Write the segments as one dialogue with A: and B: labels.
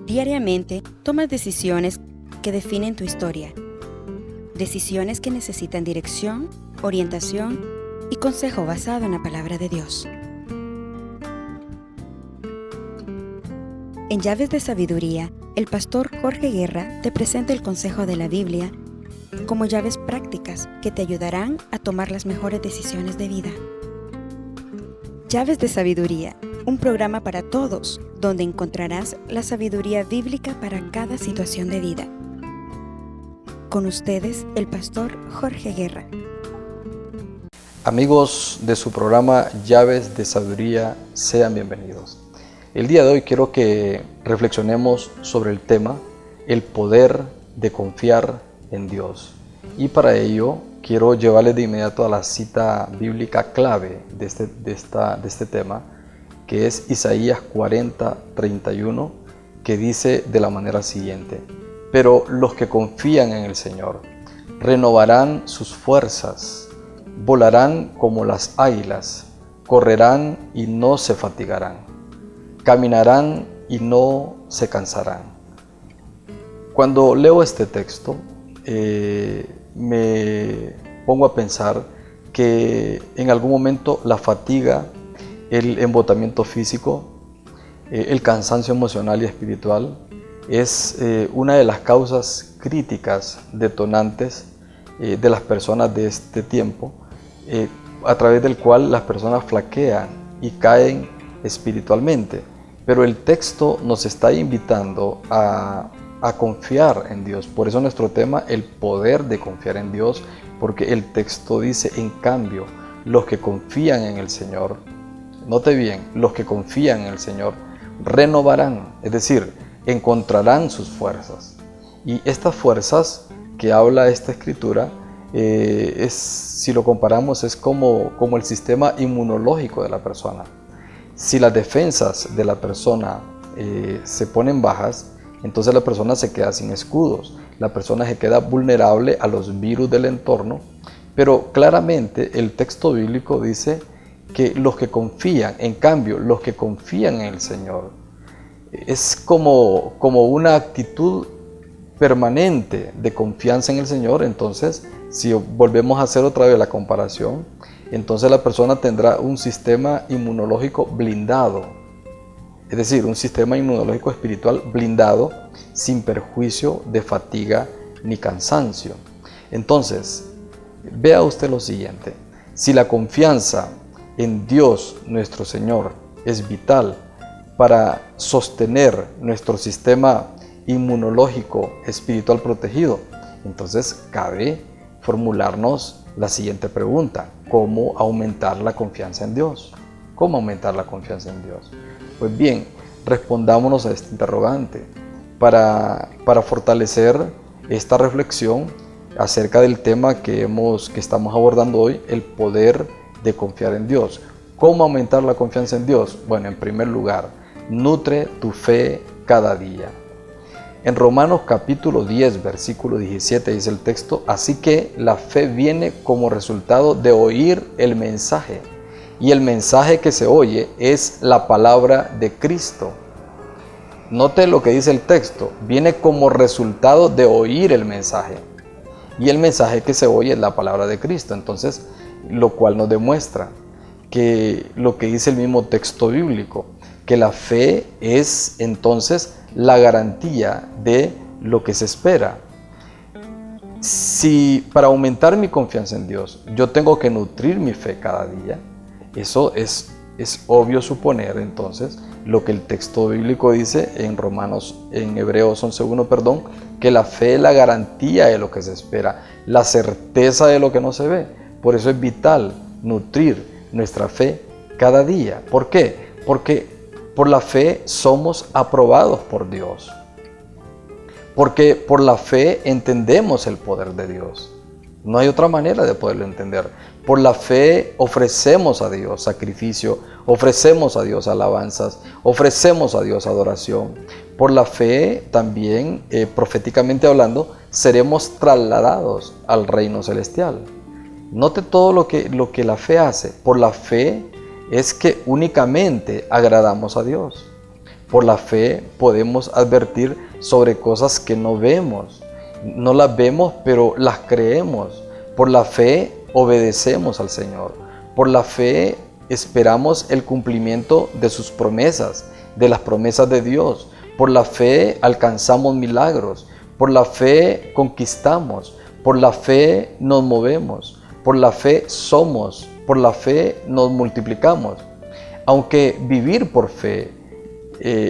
A: Diariamente tomas decisiones que definen tu historia. Decisiones que necesitan dirección, orientación y consejo basado en la palabra de Dios. En Llaves de Sabiduría, el pastor Jorge Guerra te presenta el consejo de la Biblia como llaves prácticas que te ayudarán a tomar las mejores decisiones de vida. Llaves de Sabiduría, un programa para todos, donde encontrarás la sabiduría bíblica para cada situación de vida. Con ustedes, el pastor Jorge Guerra.
B: Amigos de su programa Llaves de Sabiduría, sean bienvenidos. El día de hoy quiero que reflexionemos sobre el tema el poder de confiar en Dios. Y para ello quiero llevarles de inmediato a la cita bíblica clave de este tema, que es Isaías 40:31, que dice de la manera siguiente: pero los que confían en el Señor renovarán sus fuerzas, volarán como las águilas, correrán y no se fatigarán, caminarán y no se cansarán. Cuando leo este texto, me pongo a pensar que en algún momento la fatiga, el embotamiento físico, el cansancio emocional y espiritual es una de las causas críticas detonantes de las personas de este tiempo, a través del cual las personas flaquean y caen espiritualmente. Pero el texto nos está invitando a confiar en Dios. Por eso nuestro tema, el poder de confiar en Dios, porque el texto dice, en cambio, los que confían en el Señor, note bien, los que confían en el Señor renovarán, es decir, encontrarán sus fuerzas. Y estas fuerzas que habla esta escritura, si lo comparamos, es como el sistema inmunológico de la persona. Si las defensas de la persona se ponen bajas, entonces la persona se queda sin escudos, la persona se queda vulnerable a los virus del entorno, pero claramente el texto bíblico dice que los que confían, en cambio, los que confían en el Señor, es como una actitud permanente de confianza en el Señor. Entonces, si volvemos a hacer otra vez la comparación, entonces la persona tendrá un sistema inmunológico blindado, es decir, un sistema inmunológico espiritual blindado, sin perjuicio de fatiga ni cansancio. Entonces, vea usted lo siguiente: si la confianza en Dios nuestro Señor es vital para sostener nuestro sistema inmunológico espiritual protegido, entonces cabe formularnos la siguiente pregunta: ¿cómo aumentar la confianza en Dios? ¿Cómo aumentar la confianza en Dios? Pues bien, respondámonos a este interrogante para fortalecer esta reflexión acerca del tema que estamos abordando hoy, el poder de confiar en Dios. ¿Cómo aumentar la confianza en Dios? Bueno, en primer lugar, nutre tu fe cada día. En Romanos capítulo 10, versículo 17 dice el texto: así que la fe viene como resultado de oír el mensaje, y el mensaje que se oye es la palabra de Cristo. Note lo que dice el texto: viene como resultado de oír el mensaje, y el mensaje que se oye es la palabra de Cristo. Entonces, lo cual nos demuestra que lo que dice el mismo texto bíblico, que la fe es entonces la garantía de lo que se espera. Si para aumentar mi confianza en Dios yo tengo que nutrir mi fe cada día, eso es obvio suponer entonces lo que el texto bíblico dice en Hebreos 11:1, que la fe es la garantía de lo que se espera, la certeza de lo que no se ve. Por eso es vital nutrir nuestra fe cada día. ¿Por qué? Porque por la fe somos aprobados por Dios. Porque por la fe entendemos el poder de Dios. No hay otra manera de poderlo entender. Por la fe ofrecemos a Dios sacrificio, ofrecemos a Dios alabanzas, ofrecemos a Dios adoración. Por la fe también, proféticamente hablando, seremos trasladados al reino celestial. Note todo lo que la fe hace. Por la fe es que únicamente agradamos a Dios. Por la fe podemos advertir sobre cosas que no vemos. No las vemos, pero las creemos. Por la fe obedecemos al Señor. Por la fe esperamos el cumplimiento de sus promesas, de las promesas de Dios. Por la fe alcanzamos milagros. Por la fe conquistamos. Por la fe nos movemos. Por la fe somos. Por la fe nos multiplicamos. Aunque vivir por fe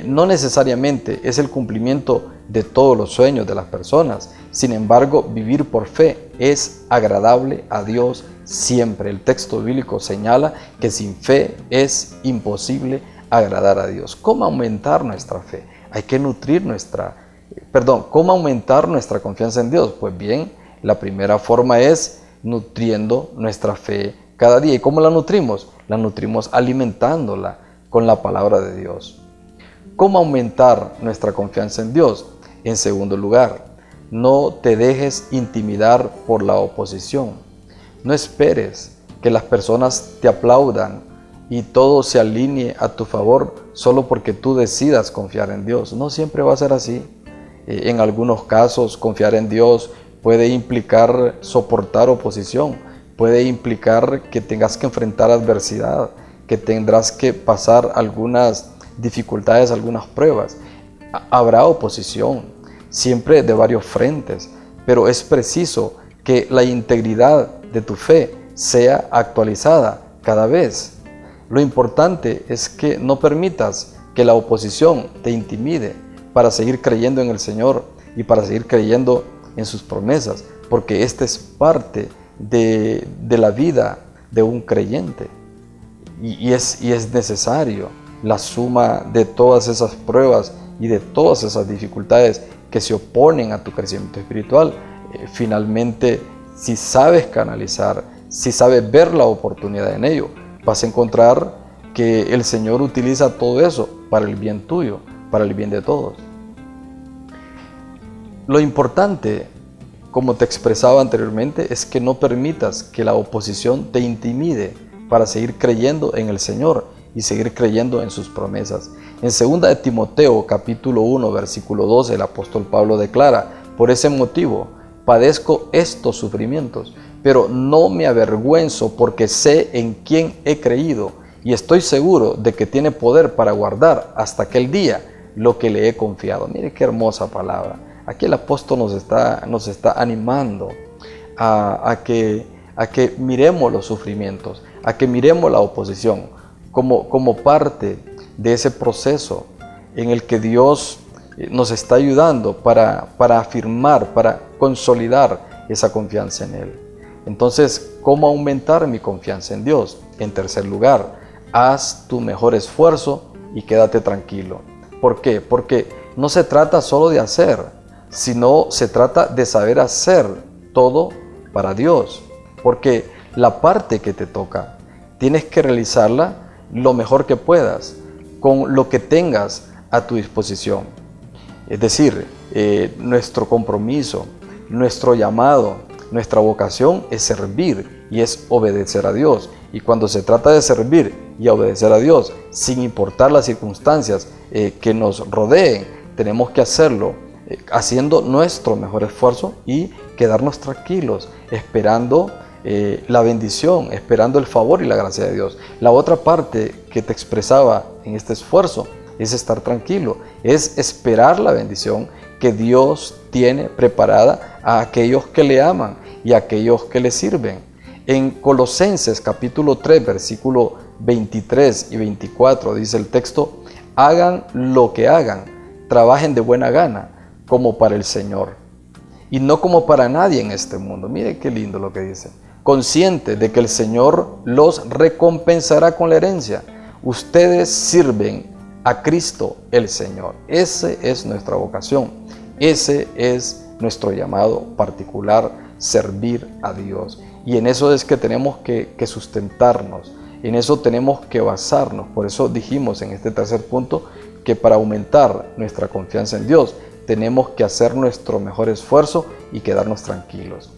B: no necesariamente es el cumplimiento de todos los sueños de las personas, sin embargo, vivir por fe es agradable a Dios siempre. El texto bíblico señala que sin fe es imposible agradar a Dios. ¿Cómo aumentar nuestra fe? Hay que nutrir ¿cómo aumentar nuestra confianza en Dios? Pues bien, la primera forma es nutriendo nuestra fe cada día. ¿Y cómo la nutrimos? La nutrimos alimentándola con la palabra de Dios. ¿Cómo aumentar nuestra confianza en Dios? En segundo lugar, no te dejes intimidar por la oposición. No esperes que las personas te aplaudan y todo se alinee a tu favor solo porque tú decidas confiar en Dios. No siempre va a ser así. En algunos casos, confiar en Dios puede implicar soportar oposición, puede implicar que tengas que enfrentar adversidad, que tendrás que pasar algunas dificultades, algunas pruebas. Habrá oposición, siempre de varios frentes, pero es preciso que la integridad de tu fe sea actualizada cada vez. Lo importante es que no permitas que la oposición te intimide para seguir creyendo en el Señor y para seguir creyendo en sus promesas, porque esta es parte de la vida de un creyente y es necesario la suma de todas esas pruebas y de todas esas dificultades que se oponen a tu crecimiento espiritual. Finalmente, si sabes canalizar, si sabes ver la oportunidad en ello, vas a encontrar que el Señor utiliza todo eso para el bien tuyo, para el bien de todos. Lo importante, como te expresaba anteriormente, es que no permitas que la oposición te intimide para seguir creyendo en el Señor y seguir creyendo en sus promesas. En 2 de Timoteo, capítulo 1, versículo 12, el apóstol Pablo declara: por ese motivo padezco estos sufrimientos, pero no me avergüenzo porque sé en quién he creído y estoy seguro de que tiene poder para guardar hasta aquel día lo que le he confiado. Mire qué hermosa palabra. Aquí el apóstol nos está animando a que miremos los sufrimientos, a que miremos la oposición como parte de ese proceso en el que Dios nos está ayudando para afirmar, para consolidar esa confianza en Él. Entonces, ¿cómo aumentar mi confianza en Dios? En tercer lugar, haz tu mejor esfuerzo y quédate tranquilo. ¿Por qué? Porque no se trata solo de hacer, sino se trata de saber hacer todo para Dios. Porque la parte que te toca, tienes que realizarla lo mejor que puedas, con lo que tengas a tu disposición. Es decir, nuestro compromiso, nuestro llamado, nuestra vocación es servir y es obedecer a Dios. Y cuando se trata de servir y obedecer a Dios, sin importar las circunstancias que nos rodeen, tenemos que hacerlo haciendo nuestro mejor esfuerzo y quedarnos tranquilos, esperando la bendición, esperando el favor y la gracia de Dios. La otra parte que te expresaba en este esfuerzo es estar tranquilo, es esperar la bendición que Dios tiene preparada a aquellos que le aman y a aquellos que le sirven. En Colosenses capítulo 3, versículo 23 y 24 dice el texto: hagan lo que hagan, trabajen de buena gana, como para el Señor, y no como para nadie en este mundo. Mire qué lindo lo que dice. Consciente de que el Señor los recompensará con la herencia. Ustedes sirven a Cristo el Señor. Esa es nuestra vocación. Ese es nuestro llamado particular, servir a Dios. Y en eso es que tenemos que sustentarnos. En eso tenemos que basarnos. Por eso dijimos en este tercer punto que para aumentar nuestra confianza en Dios tenemos que hacer nuestro mejor esfuerzo y quedarnos tranquilos.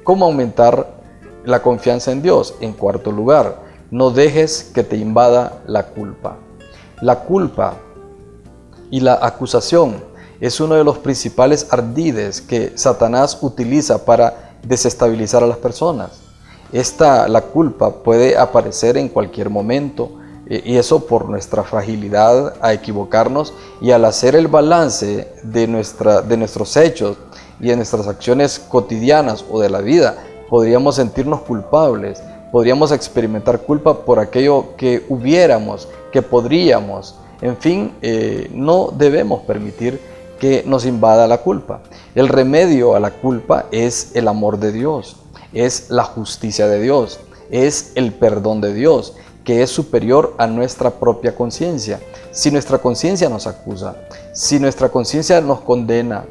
B: ¿Cómo aumentar la confianza en Dios? En cuarto lugar, no dejes que te invada la culpa. La culpa Y la acusación es uno de los principales ardides que Satanás utiliza para desestabilizar a las personas. La culpa puede aparecer en cualquier momento, y eso por nuestra fragilidad a equivocarnos, y al hacer el balance de nuestros hechos y de nuestras acciones cotidianas o de la vida, podríamos sentirnos culpables, podríamos experimentar culpa por aquello que hubiéramos, que podríamos. En fin, no debemos permitir que nos invada la culpa. El remedio a la culpa es el amor de Dios, es la justicia de Dios, es el perdón de Dios, que es superior a nuestra propia conciencia. Si nuestra conciencia nos acusa, si nuestra conciencia nos condena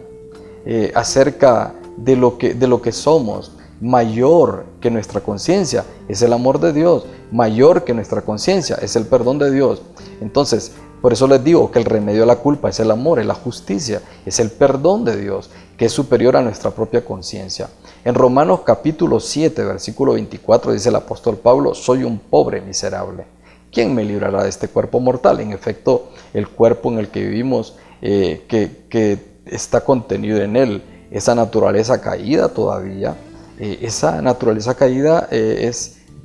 B: acerca de lo que somos, mayor que nuestra conciencia es el amor de Dios, mayor que nuestra conciencia es el perdón de Dios. Entonces, por eso les digo que el remedio a la culpa es el amor, es la justicia, es el perdón de Dios, que es superior a nuestra propia conciencia. En Romanos capítulo 7, versículo 24 dice el apóstol Pablo: soy un pobre miserable. ¿Quién me librará de este cuerpo mortal? En efecto, el cuerpo en el que vivimos, que está contenido en él, esa naturaleza caída todavía, esa naturaleza caída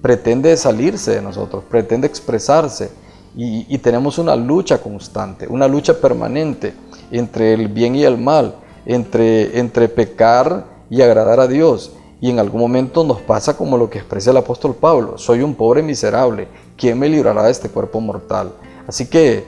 B: pretende salirse de nosotros, pretende expresarse, y tenemos una lucha constante, una lucha permanente entre el bien y el mal, entre pecar y agradar a Dios. Y en algún momento nos pasa como lo que expresa el apóstol Pablo: soy un pobre miserable, ¿quién me librará de este cuerpo mortal? Así que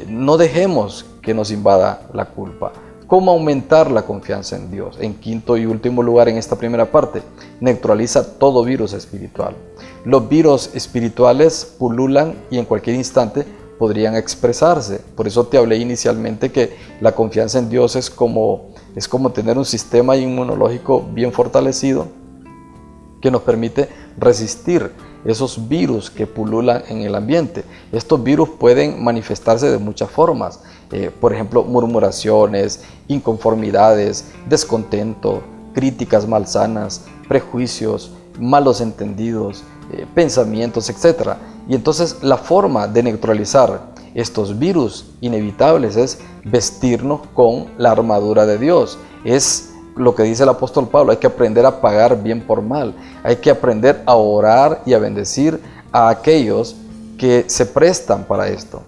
B: no dejemos que nos invada la culpa. ¿Cómo aumentar la confianza en Dios? En quinto y último lugar, en esta primera parte, neutraliza todo virus espiritual. Los virus espirituales pululan y en cualquier instante podrían expresarse. Por eso te hablé inicialmente que la confianza en Dios es como tener un sistema inmunológico bien fortalecido que nos permite resistir esos virus que pululan en el ambiente. Estos virus pueden manifestarse de muchas formas, por ejemplo, murmuraciones, inconformidades, descontento, críticas malsanas, prejuicios, malos entendidos, pensamientos, etc. Y entonces la forma de neutralizar estos virus inevitables es vestirnos con la armadura de Dios. Es lo que dice el apóstol Pablo: hay que aprender a pagar bien por mal, hay que aprender a orar y a bendecir a aquellos que se prestan para esto.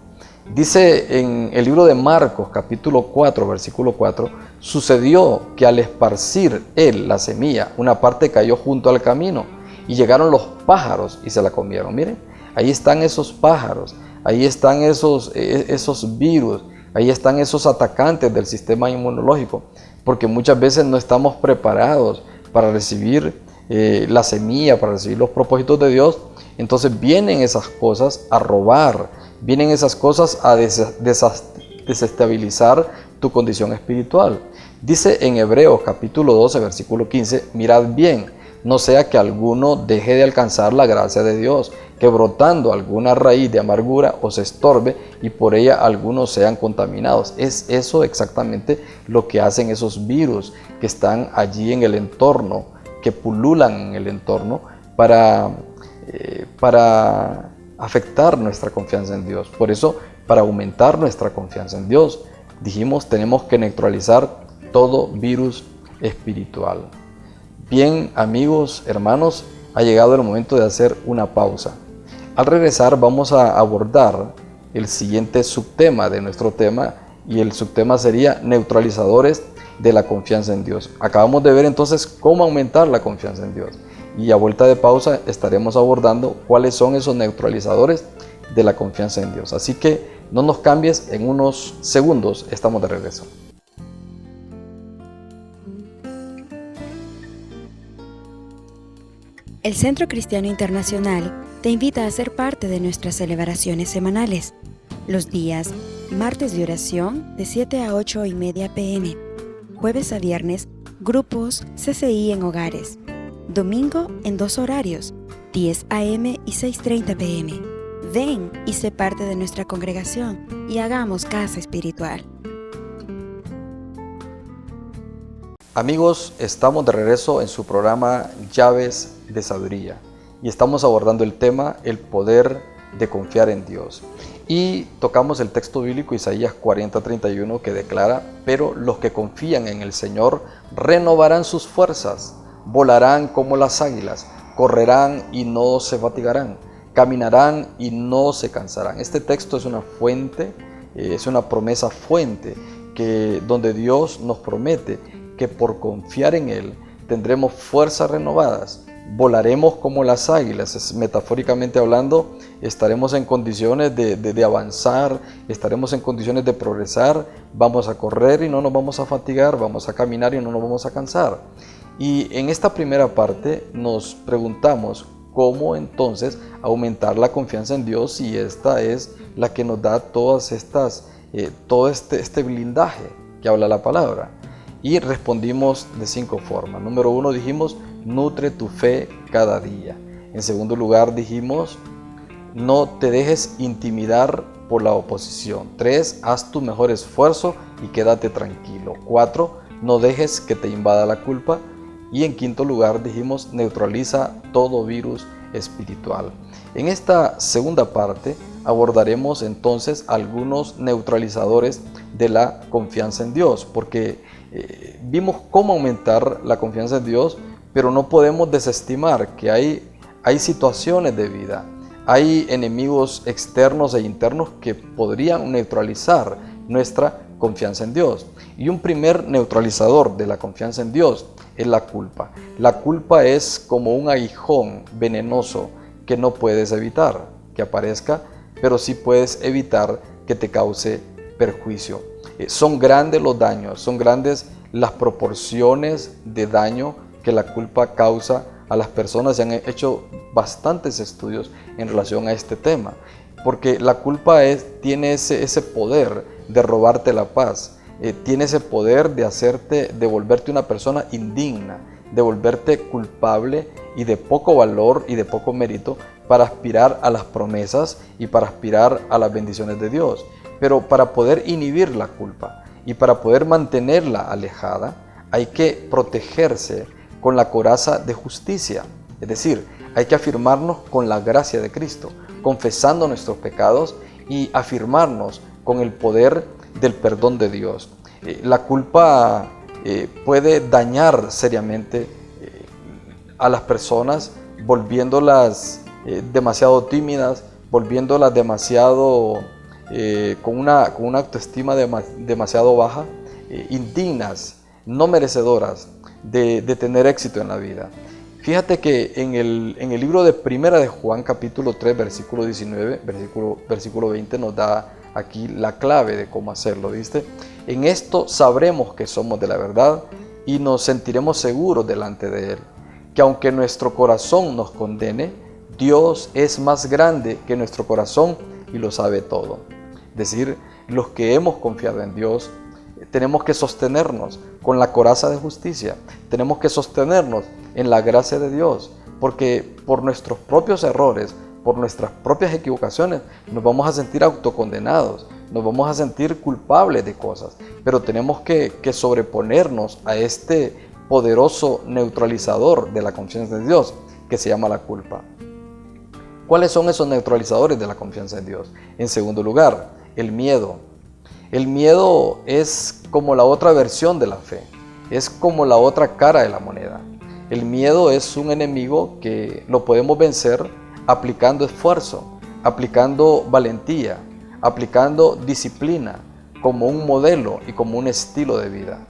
B: Dice en el libro de Marcos capítulo 4 versículo 4: sucedió que al esparcir él la semilla, una parte cayó junto al camino y llegaron los pájaros y se la comieron. Miren, ahí están esos pájaros, ahí están esos virus, ahí están esos atacantes del sistema inmunológico, porque muchas veces no estamos preparados para recibir la semilla, para recibir los propósitos de Dios. Entonces vienen esas cosas a robar, vienen esas cosas a desestabilizar tu condición espiritual. Dice en Hebreos capítulo 12 versículo 15: mirad bien, no sea que alguno deje de alcanzar la gracia de Dios, que brotando alguna raíz de amargura os estorbe y por ella algunos sean contaminados. Es eso exactamente lo que hacen esos virus que están allí en el entorno, que pululan en el entorno para afectar nuestra confianza en Dios. Por eso, para aumentar nuestra confianza en Dios, dijimos, tenemos que neutralizar todo virus espiritual. Bien, amigos, hermanos, ha llegado el momento de hacer una pausa. Al regresar vamos a abordar el siguiente subtema de nuestro tema, y el subtema sería neutralizadores de la confianza en Dios. Acabamos de ver entonces cómo aumentar la confianza en Dios, y a vuelta de pausa estaremos abordando cuáles son esos neutralizadores de la confianza en Dios. Así que no nos cambies, en unos segundos estamos de regreso.
A: El Centro Cristiano Internacional te invita a ser parte de nuestras celebraciones semanales. Los días: martes de oración de 7 a 8:30 p.m. Jueves a viernes, grupos CCI en hogares. Domingo en 2 horarios, 10 a.m. y 6:30 p.m. Ven y sé parte de nuestra congregación y hagamos casa espiritual.
B: Amigos, estamos de regreso en su programa Llaves de Sabiduría y estamos abordando el tema: el poder de confiar en Dios. Y tocamos el texto bíblico Isaías 40:31 que declara: pero los que confían en el Señor renovarán sus fuerzas, volarán como las águilas, correrán y no se fatigarán, caminarán y no se cansarán. Este texto es una fuente, es una promesa fuente, donde Dios nos promete que por confiar en Él tendremos fuerzas renovadas, volaremos como las águilas. Metafóricamente hablando, estaremos en condiciones de avanzar, estaremos en condiciones de progresar, vamos a correr y no nos vamos a fatigar, vamos a caminar y no nos vamos a cansar. Y en esta primera parte nos preguntamos cómo entonces aumentar la confianza en Dios, y esta es la que nos da todas estas, todo este blindaje que habla la palabra. Y respondimos de 5 formas. Número 1 dijimos: nutre tu fe cada día. En segundo lugar dijimos: no te dejes intimidar por la oposición. 3, haz tu mejor esfuerzo y quédate tranquilo. 4, no dejes que te invada la culpa. Y en quinto lugar dijimos: neutraliza todo virus espiritual. En esta segunda parte abordaremos entonces algunos neutralizadores de la confianza en Dios, porque vimos cómo aumentar la confianza en Dios, pero no podemos desestimar que hay situaciones de vida, hay enemigos externos e internos que podrían neutralizar nuestra confianza en Dios. Y un primer neutralizador de la confianza en Dios es la culpa. La culpa es como un aguijón venenoso que no puedes evitar que aparezca, pero sí puedes evitar que te cause perjuicio. Son grandes los daños, son grandes las proporciones de daño que la culpa causa a las personas. Se han hecho bastantes estudios en relación a este tema, porque la culpa tiene ese poder de robarte la paz, tiene ese poder de volverte una persona indigna, de volverte culpable y de poco valor y de poco mérito para aspirar a las promesas y para aspirar a las bendiciones de Dios. Pero para poder inhibir la culpa y para poder mantenerla alejada, hay que protegerse con la coraza de justicia. Es decir, hay que afirmarnos con la gracia de Cristo, confesando nuestros pecados y afirmarnos con el poder del perdón de Dios. La culpa puede dañar seriamente a las personas, volviéndolas demasiado tímidas, volviéndolas demasiado con una autoestima demasiado baja, indignas, no merecedoras de tener éxito en la vida. Fíjate que en el libro de Primera de Juan, capítulo 3, versículo 19, versículo 20, nos da aquí la clave de cómo hacerlo, ¿viste? En esto sabremos que somos de la verdad y nos sentiremos seguros delante de Él, que aunque nuestro corazón nos condene, Dios es más grande que nuestro corazón y lo sabe todo. Es decir, los que hemos confiado en Dios, tenemos que sostenernos con la coraza de justicia, tenemos que sostenernos en la gracia de Dios, porque por nuestros propios errores, por nuestras propias equivocaciones, nos vamos a sentir autocondenados, nos vamos a sentir culpables de cosas, pero tenemos que sobreponernos a este poderoso neutralizador de la confianza en Dios, que se llama la culpa. ¿Cuáles son esos neutralizadores de la confianza en Dios? En segundo lugar, el miedo. El miedo es como la otra versión de la fe, es como la otra cara de la moneda. El miedo es un enemigo que lo podemos vencer aplicando esfuerzo, aplicando valentía, aplicando disciplina como un modelo y como un estilo de vida.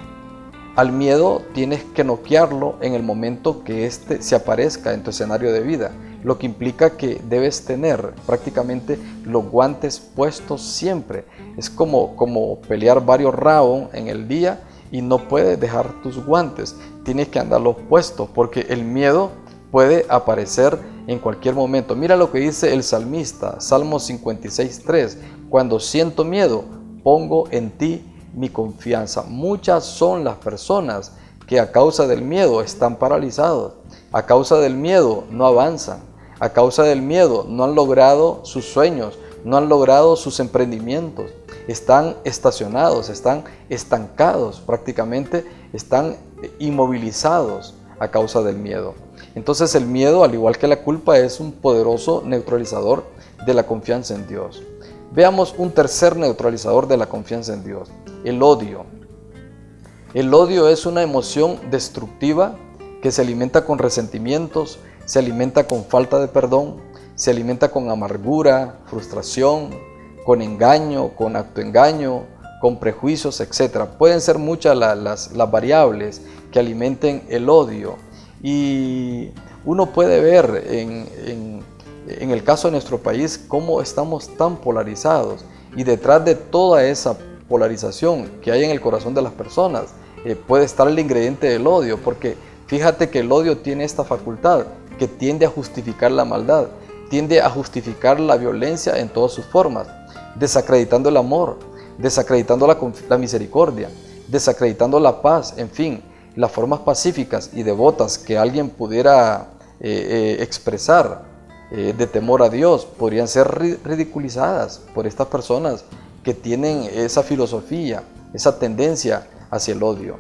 B: Al miedo tienes que noquearlo en el momento que éste se aparezca en tu escenario de vida, lo que implica que debes tener prácticamente los guantes puestos siempre. Es como pelear varios rounds en el día y no puedes dejar tus guantes, tienes que andarlos puestos porque el miedo puede aparecer en cualquier momento. Mira lo que dice el salmista, Salmo 56:3, cuando siento miedo, pongo en ti mi confianza. Muchas son las personas que a causa del miedo están paralizados, a causa del miedo no avanzan, a causa del miedo no han logrado sus sueños, no han logrado sus emprendimientos, están estacionados, están estancados, prácticamente están inmovilizados a causa del miedo. Entonces el miedo, al igual que la culpa, es un poderoso neutralizador de la confianza en Dios. Veamos un tercer neutralizador de la confianza en Dios, el odio. El odio es una emoción destructiva que se alimenta con resentimientos, se alimenta con falta de perdón, se alimenta con amargura, frustración, con engaño, con autoengaño, con prejuicios, etc. Pueden ser muchas las variables que alimenten el odio. Y uno puede ver en el caso de nuestro país cómo estamos tan polarizados. Y detrás de toda esa polarización que hay en el corazón de las personas, puede estar el ingrediente del odio, porque fíjate que el odio tiene esta facultad que tiende a justificar la maldad, tiende a justificar la violencia en todas sus formas, desacreditando el amor, desacreditando la misericordia, desacreditando la paz, en fin, las formas pacíficas y devotas que alguien pudiera expresar de temor a Dios, podrían ser ridiculizadas por estas personas que tienen esa filosofía, esa tendencia hacia el odio.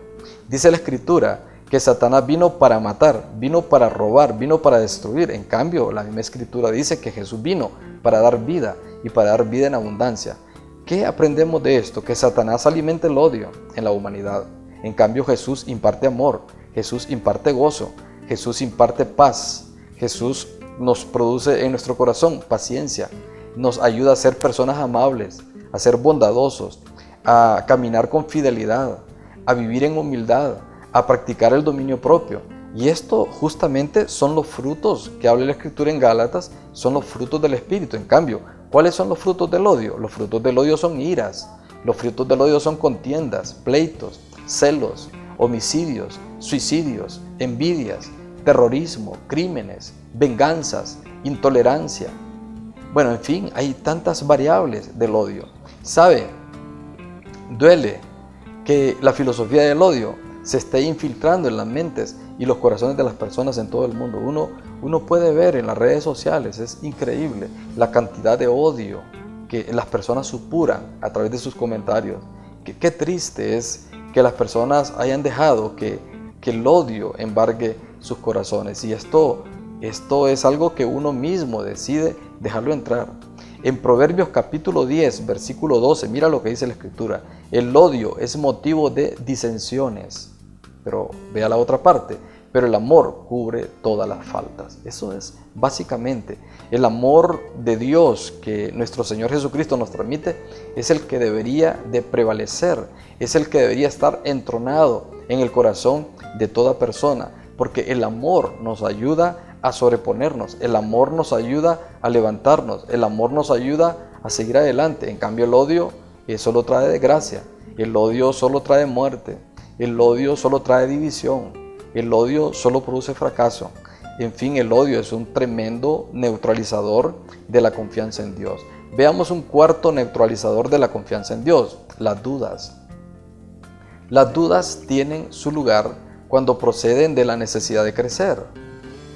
B: Dice la Escritura que Satanás vino para matar, vino para robar, vino para destruir. En cambio, la misma Escritura dice que Jesús vino para dar vida y para dar vida en abundancia. ¿Qué aprendemos de esto? Que Satanás alimenta el odio en la humanidad. En cambio, Jesús imparte amor, Jesús imparte gozo, Jesús imparte paz. Jesús nos produce en nuestro corazón paciencia, nos ayuda a ser personas amables, a ser bondadosos, a caminar con fidelidad, a vivir en humildad, a practicar el dominio propio. Y esto justamente son los frutos que habla la Escritura en Gálatas, son los frutos del Espíritu. En cambio, ¿cuáles son los frutos del odio? Los frutos del odio son iras, los frutos del odio son contiendas, pleitos, celos, homicidios, suicidios, envidias, terrorismo, crímenes, venganzas, intolerancia. Bueno, en fin, hay tantas variables del odio. ¿Sabe? Duele que la filosofía del odio se esté infiltrando en las mentes y los corazones de las personas en todo el mundo. Uno puede ver en las redes sociales, es increíble la cantidad de odio que las personas supuran a través de sus comentarios. Qué triste es que las personas hayan dejado que el odio embargue sus corazones. Y esto es algo que uno mismo decide dejarlo entrar. En Proverbios capítulo 10, versículo 12, mira lo que dice la Escritura. El odio es motivo de disensiones. Pero vea la otra parte. Pero el amor cubre todas las faltas. Eso es básicamente el amor de Dios que nuestro Señor Jesucristo nos transmite. Es el que debería de prevalecer. Es el que debería estar entronado en el corazón de toda persona. Porque el amor nos ayuda a sobreponernos, el amor nos ayuda a levantarnos, el amor nos ayuda a seguir adelante. En cambio, el odio solo trae desgracia, el odio solo trae muerte, el odio solo trae división, el odio solo produce fracaso. En fin, el odio es un tremendo neutralizador de la confianza en Dios. Veamos un cuarto neutralizador de la confianza en Dios: las dudas. Las dudas tienen su lugar cuando proceden de la necesidad de crecer.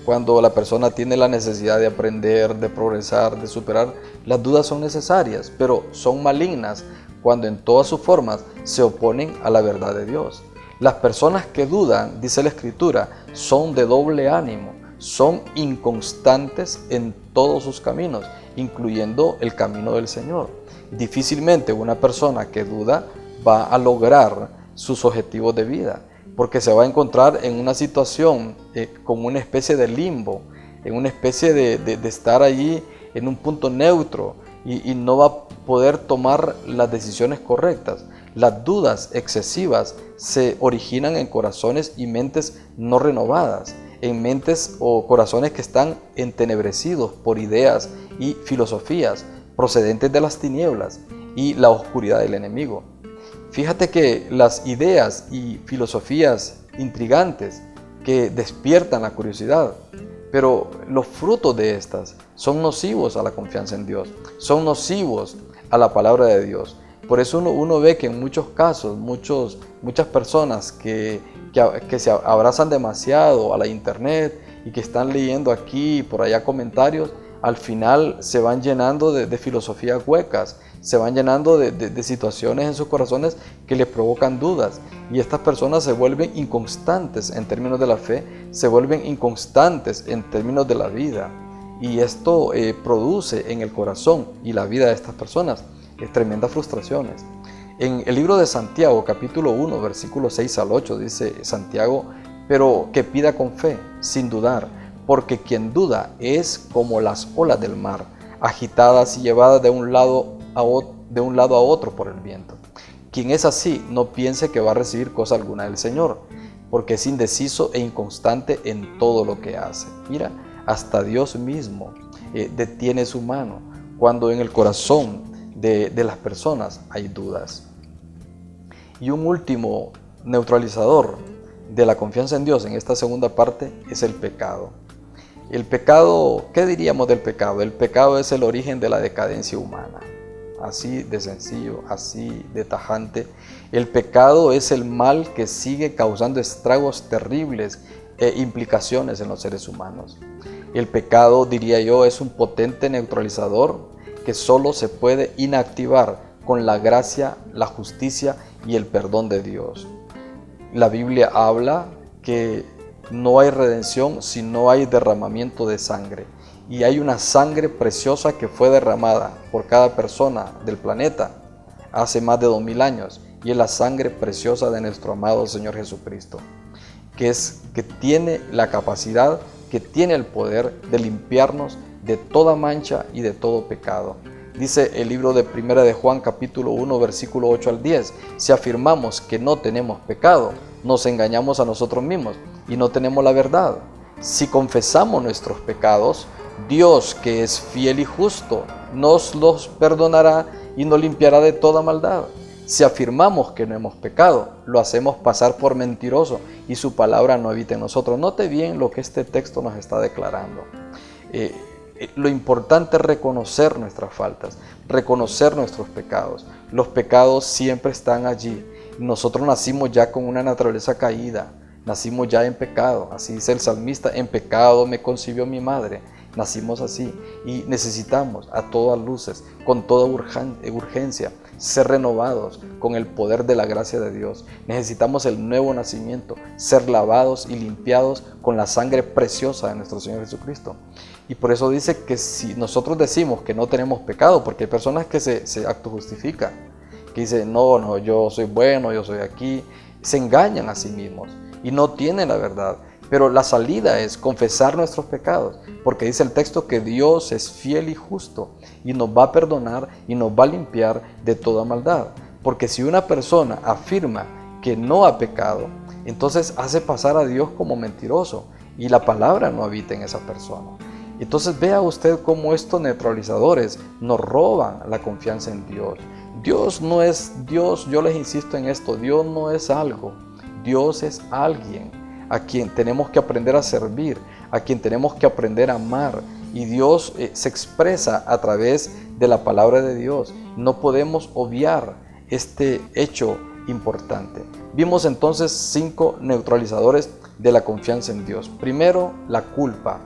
B: Cuando la persona tiene la necesidad de aprender, de progresar, de superar, las dudas son necesarias, pero son malignas cuando en todas sus formas se oponen a la verdad de Dios. Las personas que dudan, dice la Escritura, son de doble ánimo, son inconstantes en todos sus caminos, incluyendo el camino del Señor. Difícilmente una persona que duda va a lograr sus objetivos de vida, porque se va a encontrar en una situación como una especie de limbo, en una especie de estar allí en un punto neutro y no va a poder tomar las decisiones correctas. Las dudas excesivas se originan en corazones y mentes no renovadas, en mentes o corazones que están entenebrecidos por ideas y filosofías procedentes de las tinieblas y la oscuridad del enemigo. Fíjate que las ideas y filosofías intrigantes que despiertan la curiosidad, pero los frutos de estas son nocivos a la confianza en Dios, son nocivos a la palabra de Dios. Por eso uno ve que en muchos casos, muchas personas que se abrazan demasiado a la internet y que están leyendo aquí y por allá comentarios, al final se van llenando de filosofías huecas, se van llenando de situaciones en sus corazones que les provocan dudas. Y estas personas se vuelven inconstantes en términos de la fe, se vuelven inconstantes en términos de la vida. Y esto produce en el corazón y la vida de estas personas tremendas frustraciones. En el libro de Santiago, capítulo 1, versículos 6 al 8, dice Santiago: pero que pida con fe, sin dudar, porque quien duda es como las olas del mar, agitadas y llevadas de un lado a otro por el viento. Quien es así, no piense que va a recibir cosa alguna del Señor, porque es indeciso e inconstante en todo lo que hace. Mira, hasta Dios mismo detiene su mano cuando en el corazón de las personas hay dudas. Y un último neutralizador de la confianza en Dios en esta segunda parte es el pecado. El pecado, ¿qué diríamos del pecado? El pecado es el origen de la decadencia humana. Así de sencillo, así de tajante. El pecado es el mal que sigue causando estragos terribles e implicaciones en los seres humanos. El pecado, diría yo, es un potente neutralizador que solo se puede inactivar con la gracia, la justicia y el perdón de Dios. La Biblia habla que no hay redención si no hay derramamiento de sangre. Y hay una sangre preciosa que fue derramada por cada persona del planeta hace más de 2000 años. Y es la sangre preciosa de nuestro amado Señor Jesucristo, que tiene la capacidad, que tiene el poder de limpiarnos de toda mancha y de todo pecado. Dice el libro de 1 de Juan capítulo 1 versículo 8 al 10, si afirmamos que no tenemos pecado, nos engañamos a nosotros mismos y no tenemos la verdad. Si confesamos nuestros pecados, Dios, que es fiel y justo, nos los perdonará y nos limpiará de toda maldad. Si afirmamos que no hemos pecado, lo hacemos pasar por mentiroso y su palabra no habita en nosotros. Note bien lo que este texto nos está declarando. Lo importante es reconocer nuestras faltas, reconocer nuestros pecados. Los pecados siempre están allí. Nosotros nacimos ya con una naturaleza caída, nacimos ya en pecado. Así dice el salmista: en pecado me concibió mi madre. Nacimos así y necesitamos a todas luces, con toda urgencia, ser renovados con el poder de la gracia de Dios. Necesitamos el nuevo nacimiento, ser lavados y limpiados con la sangre preciosa de nuestro Señor Jesucristo. Y por eso dice que si nosotros decimos que no tenemos pecado, porque hay personas que se autojustifican, que dicen: no, yo soy bueno, yo soy aquí, se engañan a sí mismos y no tienen la verdad. Pero la salida es confesar nuestros pecados, porque dice el texto que Dios es fiel y justo y nos va a perdonar y nos va a limpiar de toda maldad. Porque si una persona afirma que no ha pecado, entonces hace pasar a Dios como mentiroso y la palabra no habita en esa persona. Entonces vea usted cómo estos neutralizadores nos roban la confianza en Dios. Dios no es Dios, yo les insisto en esto, Dios no es algo, Dios es alguien a quien tenemos que aprender a servir, a quien tenemos que aprender a amar. Y Dios se expresa a través de la palabra de Dios. No podemos obviar este hecho importante. Vimos entonces 5 neutralizadores de la confianza en Dios. Primero, la culpa.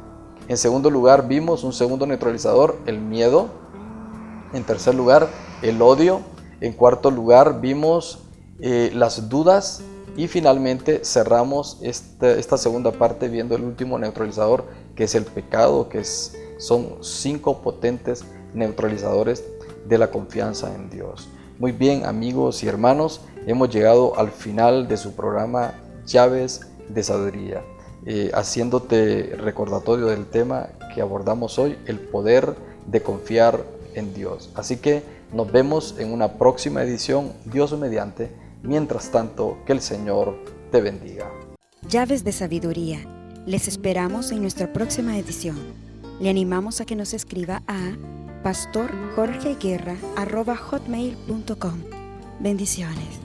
B: En segundo lugar, vimos un segundo neutralizador, el miedo. En tercer lugar, el odio. En cuarto lugar, vimos las dudas. Y finalmente cerramos esta segunda parte viendo el último neutralizador, que es el pecado, son 5 potentes neutralizadores de la confianza en Dios. Muy bien, amigos y hermanos, hemos llegado al final de su programa Llaves de Sabiduría, haciéndote recordatorio del tema que abordamos hoy, el poder de confiar en Dios. Así que nos vemos en una próxima edición, Dios mediante. Mientras tanto, que el Señor te bendiga.
A: Llaves de Sabiduría. Les esperamos en nuestra próxima edición. Le animamos a que nos escriba a pastorjorgeguerra@hotmail.com. Bendiciones.